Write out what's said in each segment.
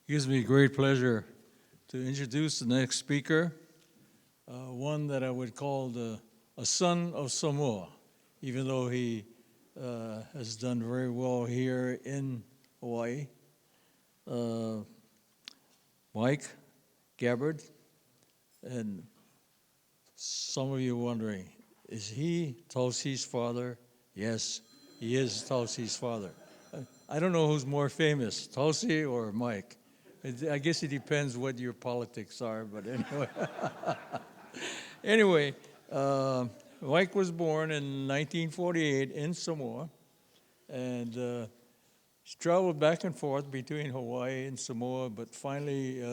Gives me great pleasure to introduce the next speaker, one that I would call a son of Samoa, even though he has done very well here in Hawaii. Mike Gabbard, and some of you are wondering, is he Tulsi's father? Yes, he is Tulsi's father. I don't know who's more famous, Tulsi or Mike. I guess it depends what your politics are, but anyway. Anyway, Mike was born in 1948 in Samoa, and he traveled back and forth between Hawaii and Samoa, but finally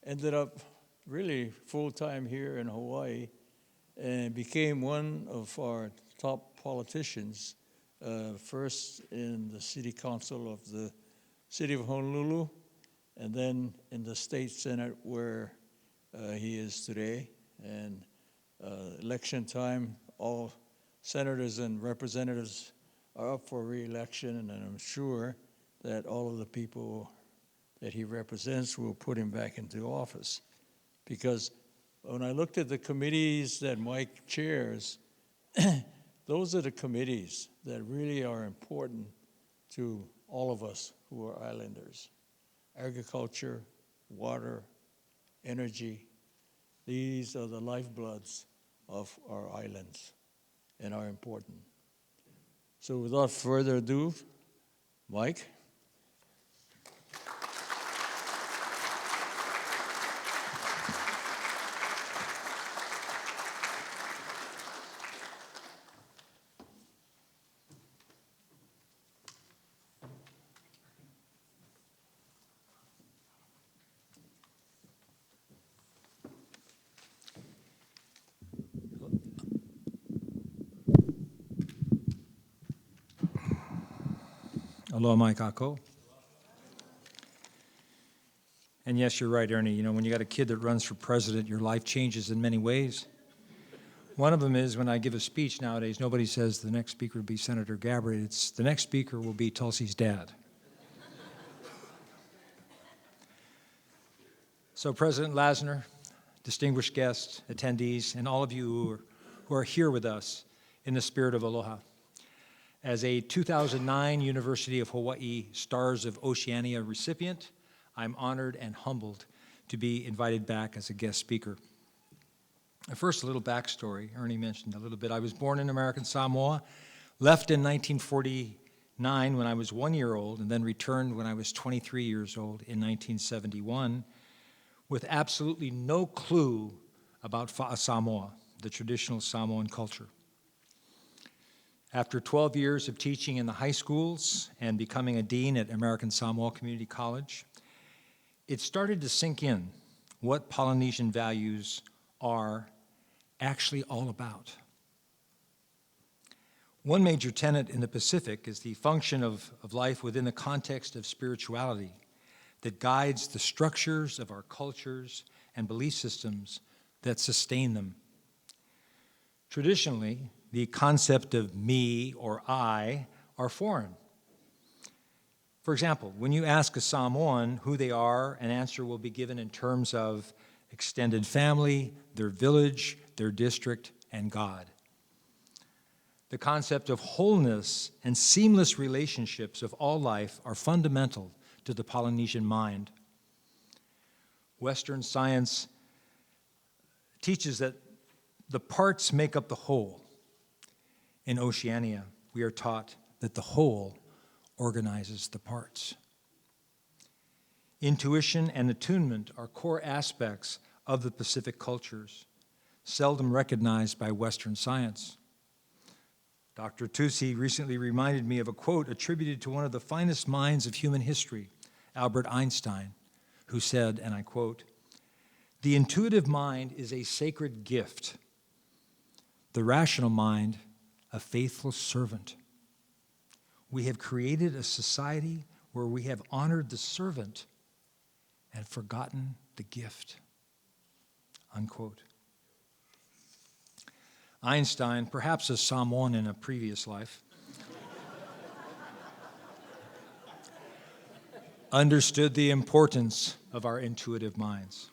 ended up really full-time here in Hawaii and became one of our top politicians, first in the city council of the city of Honolulu, and then in the state senate where he is today. And election time, all senators and representatives are up for re-election, and I'm sure that all of the people that he represents will put him back into office. Because when I looked at the committees that Mike chairs, those are the committees that really are important to all of us who are islanders. Agriculture, water, energy, these are the lifebloods of our islands and are important. So without further ado, Mike. Aloha mai kako. And yes, you're right, Ernie. You know, when you got a kid that runs for president, your life changes in many ways. One of them is when I give a speech nowadays, nobody says the next speaker will be Senator Gabbard. It's the next speaker will be Tulsi's dad. So President Lasner, distinguished guests, attendees, and all of you who are here with us in the spirit of aloha. As a 2009 University of Hawaii Stars of Oceania recipient, I'm honored and humbled to be invited back as a guest speaker. First, a little backstory. Ernie mentioned a little bit. I was born in American Samoa, left in 1949 when I was 1 year old, and then returned when I was 23 years old in 1971, with absolutely no clue about Samoa, the traditional Samoan culture. After 12 years of teaching in the high schools and becoming a dean at American Samoa Community College, it started to sink in what Polynesian values are actually all about. One major tenet in the Pacific is the function of life within the context of spirituality that guides the structures of our cultures and belief systems that sustain them. Traditionally, the concept of me or I are foreign. For example, when you ask a Samoan who they are, an answer will be given in terms of extended family, their village, their district, and God. The concept of wholeness and seamless relationships of all life are fundamental to the Polynesian mind. Western science teaches that the parts make up the whole. In Oceania, we are taught that the whole organizes the parts. Intuition and attunement are core aspects of the Pacific cultures, seldom recognized by Western science. Dr. Tusi recently reminded me of a quote attributed to one of the finest minds of human history, Albert Einstein, who said, and I quote, "The intuitive mind is a sacred gift. The rational mind a faithful servant. We have created a society where we have honored the servant and forgotten the gift." Unquote. Einstein, perhaps a Samoan in a previous life, understood the importance of our intuitive minds.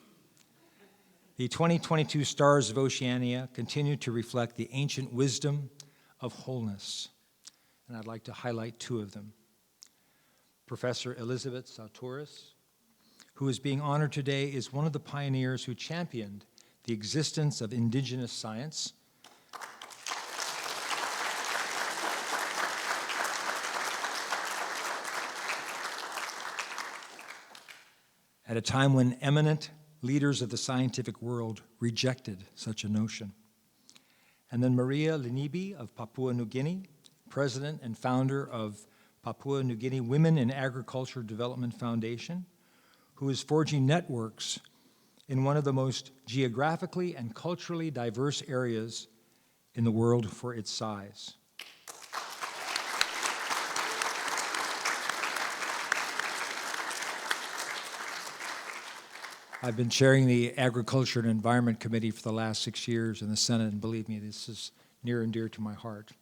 The 2022 Stars of Oceania continue to reflect the ancient wisdom of wholeness, and I'd like to highlight two of them. Professor Elizabeth Sautoris, who is being honored today, is one of the pioneers who championed the existence of indigenous science at a time when eminent leaders of the scientific world rejected such a notion. And then Maria Linibi of Papua New Guinea, president and founder of Papua New Guinea Women in Agriculture Development Foundation, who is forging networks in one of the most geographically and culturally diverse areas in the world for its size. I've been chairing the Agriculture and Environment Committee for the last 6 years in the Senate, and believe me, this is near and dear to my heart.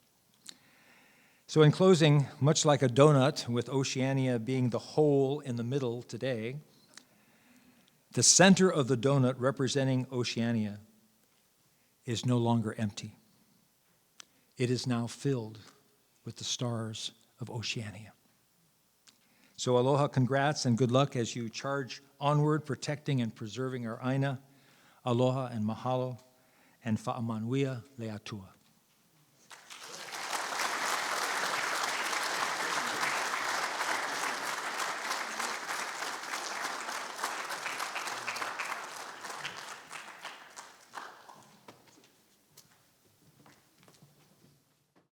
So in closing, much like a donut, with Oceania being the hole in the middle today, the center of the donut representing Oceania is no longer empty. It is now filled with the stars of Oceania. So aloha, congrats, and good luck as you charge onward, protecting and preserving our aina. Aloha and mahalo, and fa'amanuia leatua.